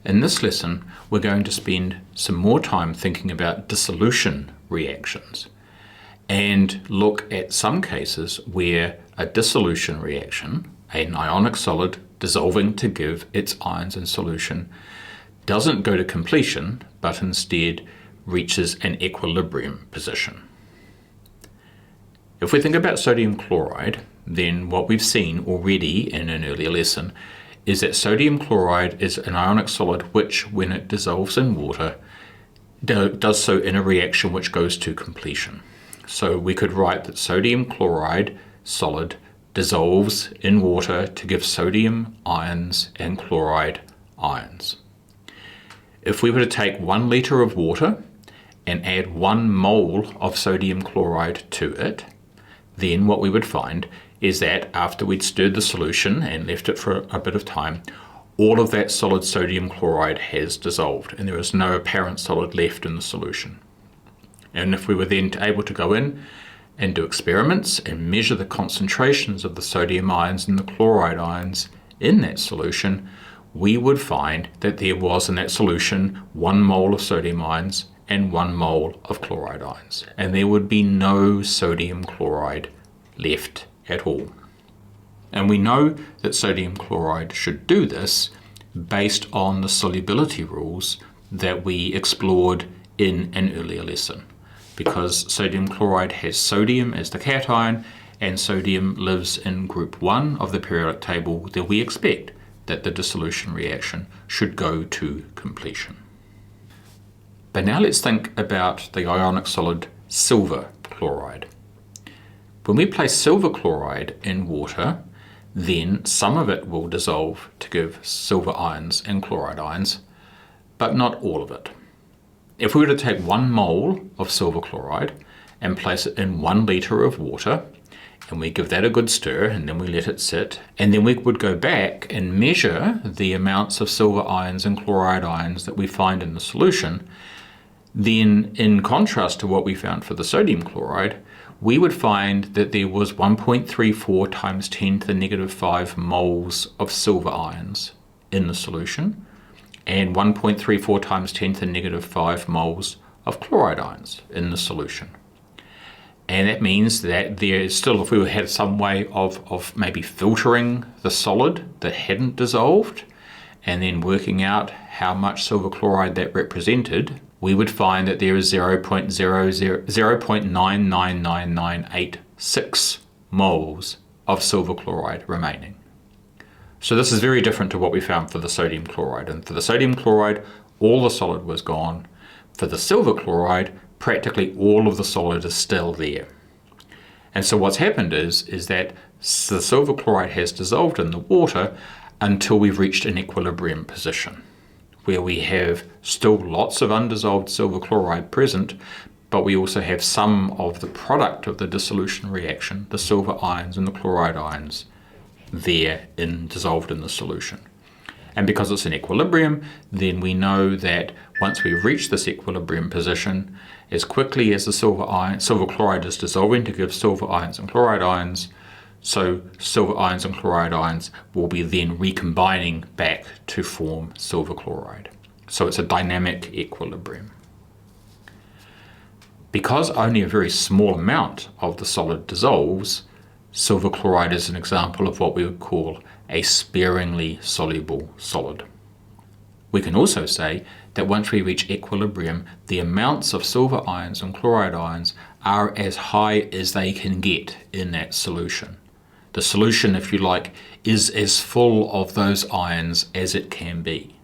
In this lesson, we're going to spend some more time thinking about dissolution reactions and look at some cases where a dissolution reaction, an ionic solid dissolving to give its ions in solution, doesn't go to completion, but instead reaches an equilibrium position. If we think about sodium chloride, then what we've seen already in an earlier lesson is that sodium chloride is an ionic solid which, when it dissolves in water, does so in a reaction which goes to completion. So we could write that sodium chloride solid dissolves in water to give sodium ions and chloride ions. If we were to take 1 litre of water and add 1 mole of sodium chloride to it, then what we would find is that after we'd stirred the solution and left it for a bit of time, all of that solid sodium chloride has dissolved and there is no apparent solid left in the solution. And if we were then able to go in and do experiments and measure the concentrations of the sodium ions and the chloride ions in that solution, we would find that there was in that solution 1 mole of sodium ions and 1 mole of chloride ions, and there would be no sodium chloride left at all. And we know that sodium chloride should do this based on the solubility rules that we explored in an earlier lesson, because sodium chloride has sodium as the cation and sodium lives in group 1 of the periodic table, then we expect that the dissolution reaction should go to completion. But now let's think about the ionic solid silver chloride. When we place silver chloride in water, then some of it will dissolve to give silver ions and chloride ions, but not all of it. If we were to take 1 mole of silver chloride and place it in 1 litre of water, and we give that a good stir and then we let it sit, and then we would go back and measure the amounts of silver ions and chloride ions that we find in the solution, then in contrast to what we found for the sodium chloride, we would find that there was 1.34 times 10 to the negative 5 moles of silver ions in the solution, and 1.34 times 10 to the negative 5 moles of chloride ions in the solution. And that means that there is still, if we had some way of maybe filtering the solid that hadn't dissolved, and then working out how much silver chloride that represented, we would find that there is 0.99996 moles of silver chloride remaining. So this is very different to what we found for the sodium chloride. And for the sodium chloride, all the solid was gone. For the silver chloride, practically all of the solid is still there. And so what's happened is that the silver chloride has dissolved in the water until we've reached an equilibrium position, where we have still lots of undissolved silver chloride present, but we also have some of the product of the dissolution reaction, the silver ions and the chloride ions, there dissolved in the solution. And because it's an equilibrium, then we know that once we reach this equilibrium position, as quickly as the silver chloride is dissolving to give silver ions and chloride ions, so silver ions and chloride ions will be then recombining back to form silver chloride. So it's a dynamic equilibrium. Because only a very small amount of the solid dissolves, silver chloride is an example of what we would call a sparingly soluble solid. We can also say that once we reach equilibrium, the amounts of silver ions and chloride ions are as high as they can get in that solution. The solution, if you like, is as full of those ions as it can be.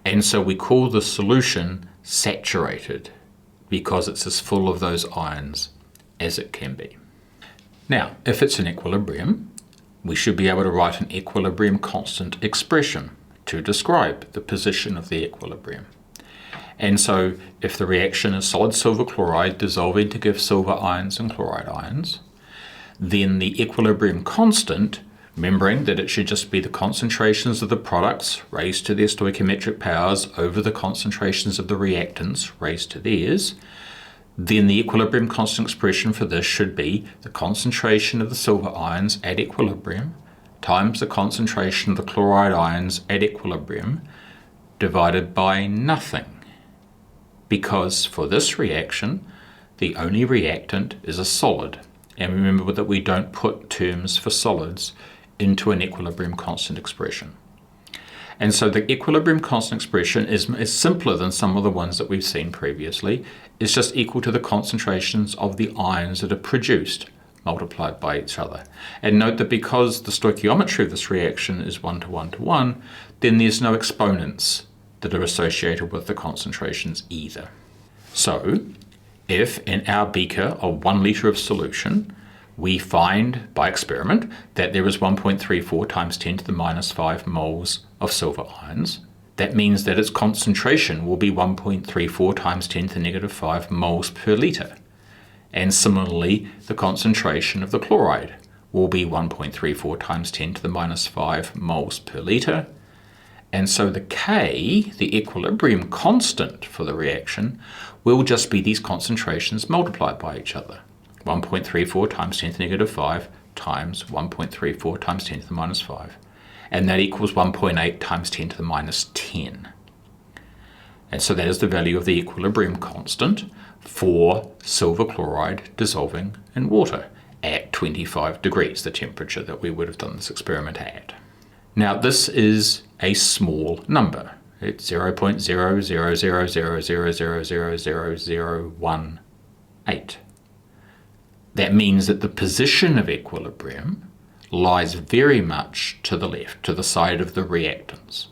And so we call the solution saturated because it's as full of those ions as it can be. Now, if it's an equilibrium, we should be able to write an equilibrium constant expression to describe the position of the equilibrium. And so if the reaction is solid silver chloride dissolving to give silver ions and chloride ions, then the equilibrium constant, remembering that it should just be the concentrations of the products raised to their stoichiometric powers over the concentrations of the reactants raised to theirs, then the equilibrium constant expression for this should be the concentration of the silver ions at equilibrium times the concentration of the chloride ions at equilibrium divided by nothing, because for this reaction, the only reactant is a solid. And remember that we don't put terms for solids into an equilibrium constant expression. And so the equilibrium constant expression is simpler than some of the ones that we've seen previously. It's just equal to the concentrations of the ions that are produced multiplied by each other. And note that because the stoichiometry of this reaction is 1 to 1 to 1, then there's no exponents that are associated with the concentrations either. So if in our beaker of 1 litre of solution, we find by experiment that there is 1.34 times 10 to the minus 5 moles of silver ions, that means that its concentration will be 1.34 times 10 to the negative 5 moles per litre. And similarly, the concentration of the chloride will be 1.34 times 10 to the minus 5 moles per litre. And so the K, the equilibrium constant for the reaction, will just be these concentrations multiplied by each other. 1.34 times 10 to the negative 5 times 1.34 times 10 to the minus 5. And that equals 1.8 times 10 to the minus 10. And so that is the value of the equilibrium constant for silver chloride dissolving in water at 25 degrees, the temperature that we would have done this experiment at. Now this is a small number. It's 0.000000000018. That means that the position of equilibrium lies very much to the left, to the side of the reactants.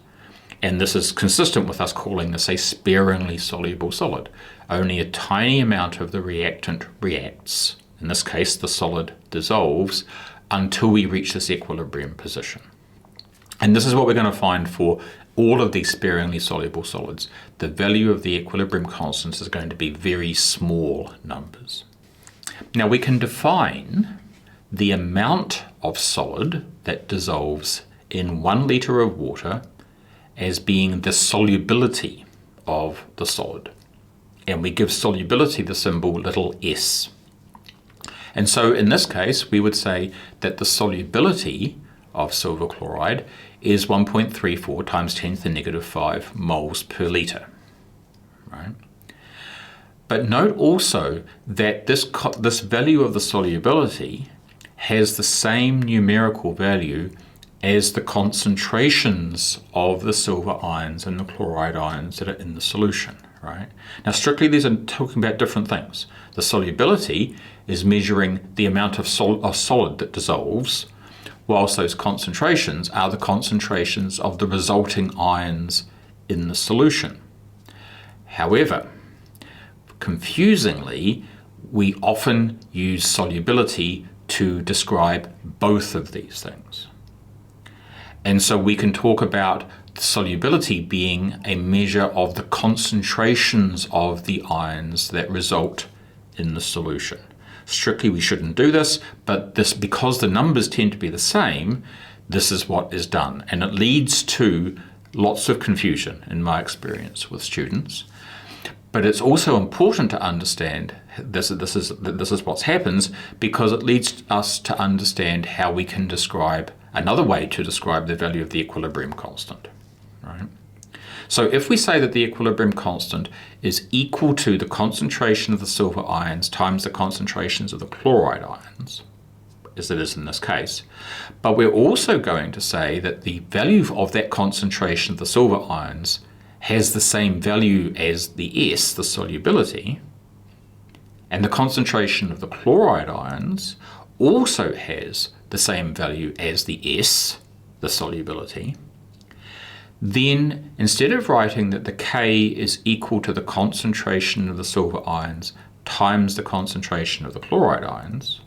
And this is consistent with us calling this a sparingly soluble solid. Only a tiny amount of the reactant reacts. In this case, the solid dissolves until we reach this equilibrium position. And this is what we're going to find for all of these sparingly soluble solids. The value of the equilibrium constant is going to be very small numbers. Now we can define the amount of solid that dissolves in 1 litre of water as being the solubility of the solid. And we give solubility the symbol little s. And so in this case, we would say that the solubility of silver chloride is 1.34 times 10 to the negative 5 moles per litre. Right? But note also that this value of the solubility has the same numerical value as the concentrations of the silver ions and the chloride ions that are in the solution. Right? Now strictly these are talking about different things. The solubility is measuring the amount of solid that dissolves, whilst those concentrations are the concentrations of the resulting ions in the solution. However, confusingly, we often use solubility to describe both of these things. And so we can talk about solubility being a measure of the concentrations of the ions that result in the solution. Strictly, we shouldn't do this, but because the numbers tend to be the same, this is what is done. And it leads to lots of confusion in my experience with students. But it's also important to understand this is what happens, because it leads us to understand how we can describe another way to describe the value of the equilibrium constant. Right? So if we say that the equilibrium constant is equal to the concentration of the silver ions times the concentrations of the chloride ions, as it is in this case, but we're also going to say that the value of that concentration of the silver ions has the same value as the S, the solubility, and the concentration of the chloride ions also has the same value as the S, the solubility, then instead of writing that the K is equal to the concentration of the silver ions times the concentration of the chloride ions,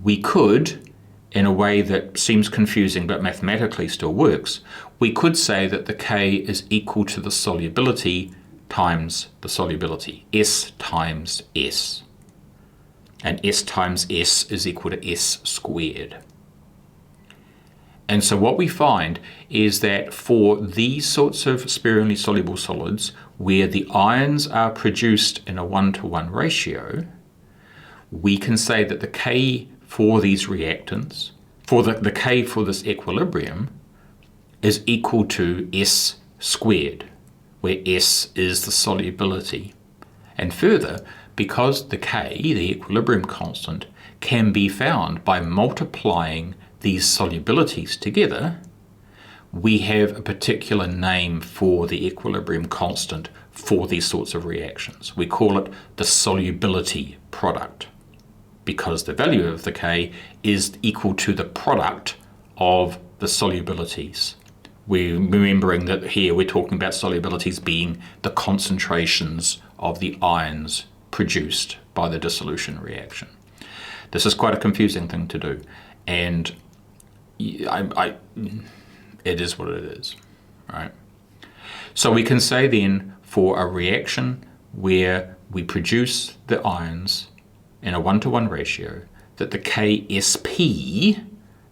we could, in a way that seems confusing but mathematically still works, we could say that the K is equal to the solubility times the solubility, S times S. And S times S is equal to S squared. And so what we find is that for these sorts of sparingly soluble solids, where the ions are produced in a 1-to-1 ratio, we can say that the K for these reactants, for the K for this equilibrium, is equal to S squared, where S is the solubility. And further, because the K, the equilibrium constant, can be found by multiplying these solubilities together, we have a particular name for the equilibrium constant for these sorts of reactions. We call it the solubility product, because the value of the K is equal to the product of the solubilities. We're remembering that here we're talking about solubilities being the concentrations of the ions produced by the dissolution reaction. This is quite a confusing thing to do, and it is what it is, right? So we can say then, for a reaction where we produce the ions in a 1-to-1 ratio, that the Ksp,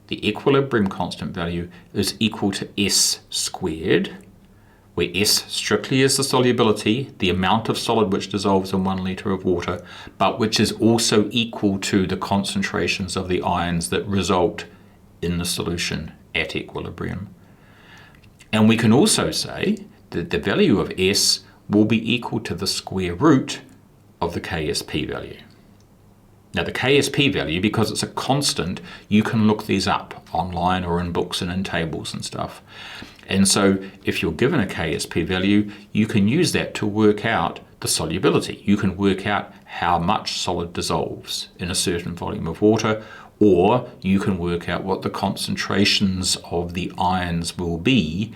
the equilibrium constant value, is equal to S squared, where S strictly is the solubility, the amount of solid which dissolves in 1 litre of water, but which is also equal to the concentrations of the ions that result in the solution at equilibrium. And we can also say that the value of S will be equal to the square root of the Ksp value. Now the Ksp value, because it's a constant, you can look these up online or in books and in tables and stuff. And so if you're given a Ksp value, you can use that to work out the solubility. You can work out how much solid dissolves in a certain volume of water, or you can work out what the concentrations of the ions will be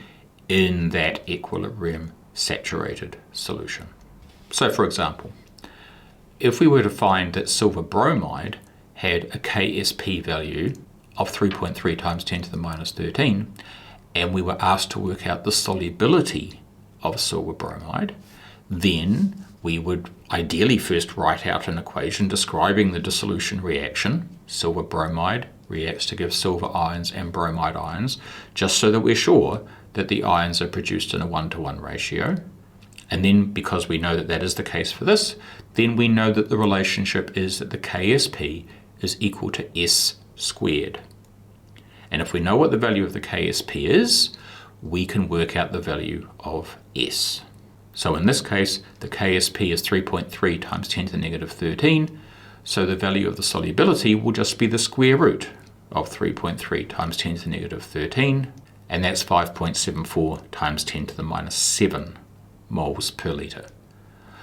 in that equilibrium saturated solution. So for example, if we were to find that silver bromide had a Ksp value of 3.3 times 10 to the minus 13, and we were asked to work out the solubility of silver bromide, then we would ideally first write out an equation describing the dissolution reaction. Silver bromide reacts to give silver ions and bromide ions, just so that we're sure that the ions are produced in a 1-to-1 ratio. And then, because we know that that is the case for this, then we know that the relationship is that the Ksp is equal to S squared. And if we know what the value of the Ksp is, we can work out the value of S. So in this case, the Ksp is 3.3 times 10 to the negative 13, so the value of the solubility will just be the square root of 3.3 times 10 to the negative 13, and that's 5.74 times 10 to the minus 7 moles per litre.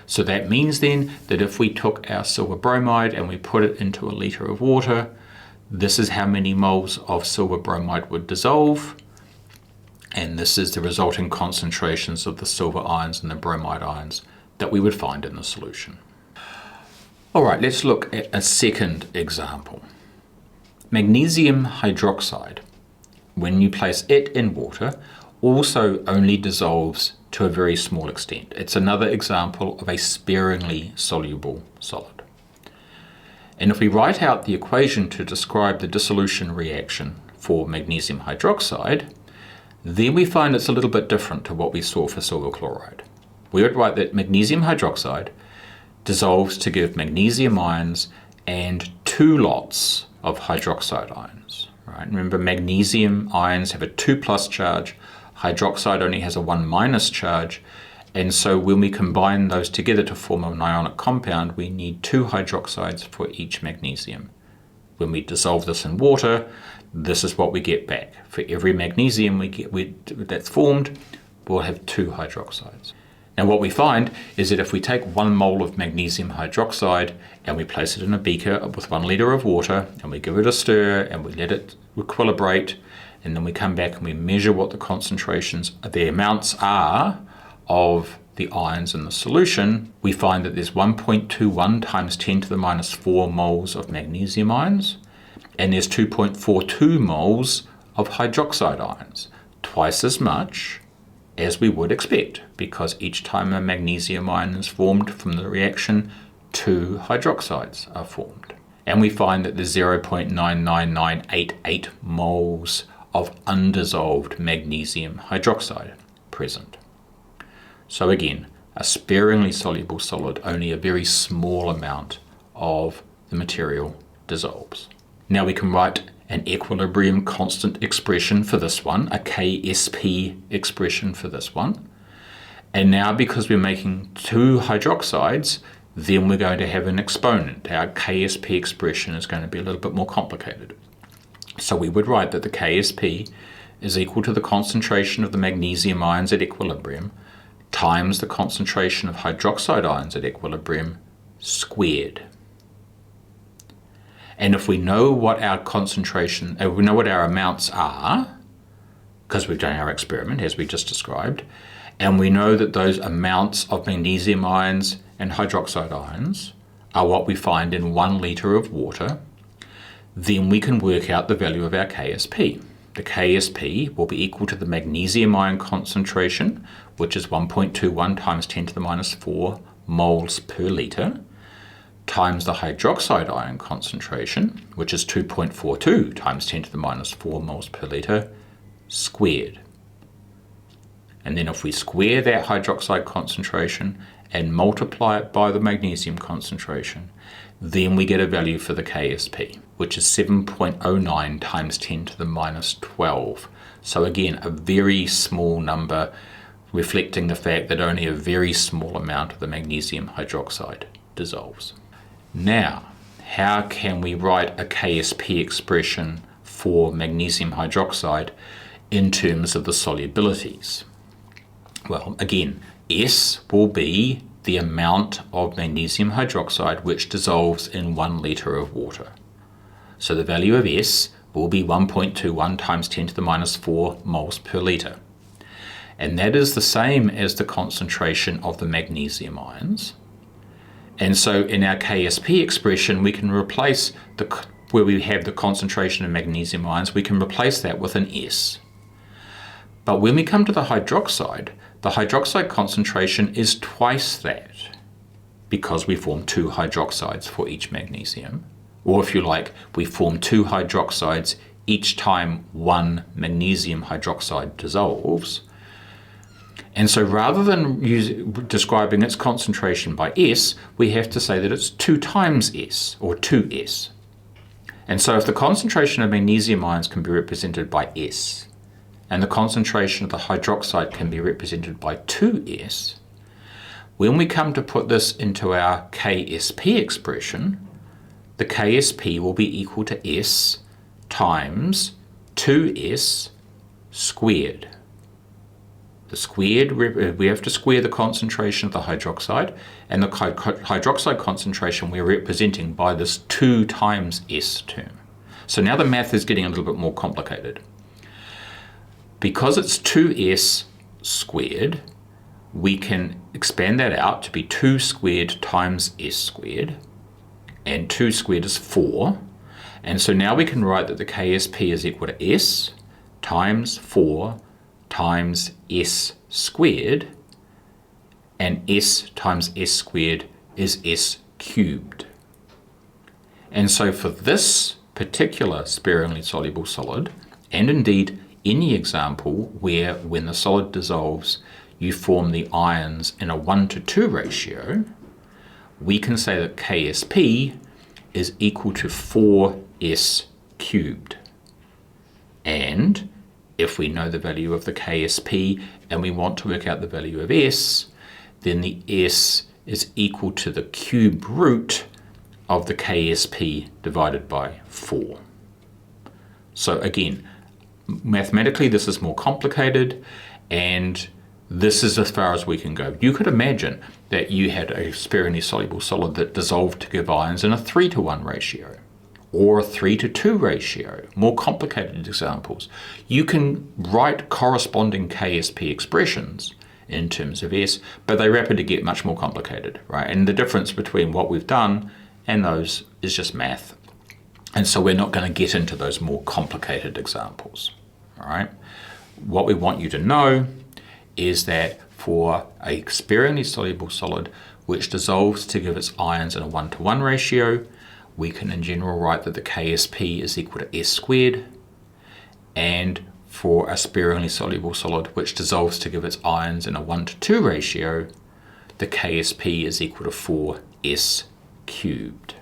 So that means then that if we took our silver bromide and we put it into a litre of water, this is how many moles of silver bromide would dissolve, and this is the resulting concentrations of the silver ions and the bromide ions that we would find in the solution. All right, let's look at a second example. Magnesium hydroxide, when you place it in water, also only dissolves to a very small extent. It's another example of a sparingly soluble solid. And if we write out the equation to describe the dissolution reaction for magnesium hydroxide, then we find it's a little bit different to what we saw for silver chloride. We would write that magnesium hydroxide dissolves to give magnesium ions and 2 lots of hydroxide ions. Right? Remember, magnesium ions have a 2+ charge, hydroxide only has a 1- charge, and so when we combine those together to form an ionic compound, we need 2 hydroxides for each magnesium. When we dissolve this in water, this is what we get back. For every magnesium that's formed, we'll have 2 hydroxides. Now what we find is that if we take 1 mole of magnesium hydroxide and we place it in a beaker with 1 litre of water, and we give it a stir and we let it equilibrate, and then we come back and we measure what the concentrations, the amounts are of the ions in the solution, we find that there's 1.21 times 10 to the minus 4 moles of magnesium ions, and there's 2.42 moles of hydroxide ions, twice as much as we would expect, because each time a magnesium ion is formed from the reaction, 2 hydroxides are formed. And we find that there's 0.99988 moles of undissolved magnesium hydroxide present. So again, a sparingly soluble solid, only a very small amount of the material dissolves. Now we can write an equilibrium constant expression for this one, a KSP expression for this one. And now because we're making two hydroxides, then we're going to have an exponent. Our KSP expression is going to be a little bit more complicated. So we would write that the KSP is equal to the concentration of the magnesium ions at equilibrium times the concentration of hydroxide ions at equilibrium squared. And if we know what our concentration, we know what our amounts are, because we've done our experiment as we just described, and we know that those amounts of magnesium ions and hydroxide ions are what we find in 1 litre of water, then we can work out the value of our KSP. The KSP will be equal to the magnesium ion concentration, which is 1.21 times 10 to the minus 4 moles per litre, times the hydroxide ion concentration, which is 2.42 times 10 to the minus 4 moles per litre, squared. And then if we square that hydroxide concentration and multiply it by the magnesium concentration, then we get a value for the KSP, which is 7.09 times 10 to the minus 12. So again, a very small number, reflecting the fact that only a very small amount of the magnesium hydroxide dissolves. Now, how can we write a KSP expression for magnesium hydroxide in terms of the solubilities? Well, again, S will be the amount of magnesium hydroxide which dissolves in 1 litre of water. So the value of S will be 1.21 times 10 to the minus 4 moles per litre. And that is the same as the concentration of the magnesium ions. And so in our KSP expression, we can replace where we have the concentration of magnesium ions, we can replace that with an S. But when we come to the hydroxide concentration is twice that, because we form 2 hydroxides for each magnesium. Or if you like, we form 2 hydroxides each time 1 magnesium hydroxide dissolves. And so rather than describing its concentration by S, we have to say that it's 2 times S, or 2S. And so if the concentration of magnesium ions can be represented by S, and the concentration of the hydroxide can be represented by 2S, when we come to put this into our KSP expression, the KSP will be equal to S times 2S squared. The squared, we have to square the concentration of the hydroxide, and the hydroxide concentration we're representing by this 2 times S term. So now the math is getting a little bit more complicated. Because it's 2S squared, we can expand that out to be 2 squared times S squared, and 2 squared is 4. And so now we can write that the KSP is equal to S times 4 times S squared, and S times S squared is S cubed. And so for this particular sparingly soluble solid, and indeed any example where when the solid dissolves you form the ions in a 1:2 ratio, we can say that KSP is equal to 4S cubed. And if we know the value of the KSP and we want to work out the value of S, then the S is equal to the cube root of the KSP divided by 4. So again, mathematically this is more complicated, and this is as far as we can go. You could imagine that you had a sparingly soluble solid that dissolved to give ions in a 3:1 ratio, or a 3:2 ratio, more complicated examples. You can write corresponding KSP expressions in terms of S, but they rapidly get much more complicated, right? And the difference between what we've done and those is just math. And so we're not going to get into those more complicated examples, all right? What we want you to know is that for a sparingly soluble solid which dissolves to give its ions in a 1:1 ratio, we can in general write that the KSP is equal to S squared, and for a sparingly soluble solid which dissolves to give its ions in a 1:2 ratio, the KSP is equal to 4S cubed.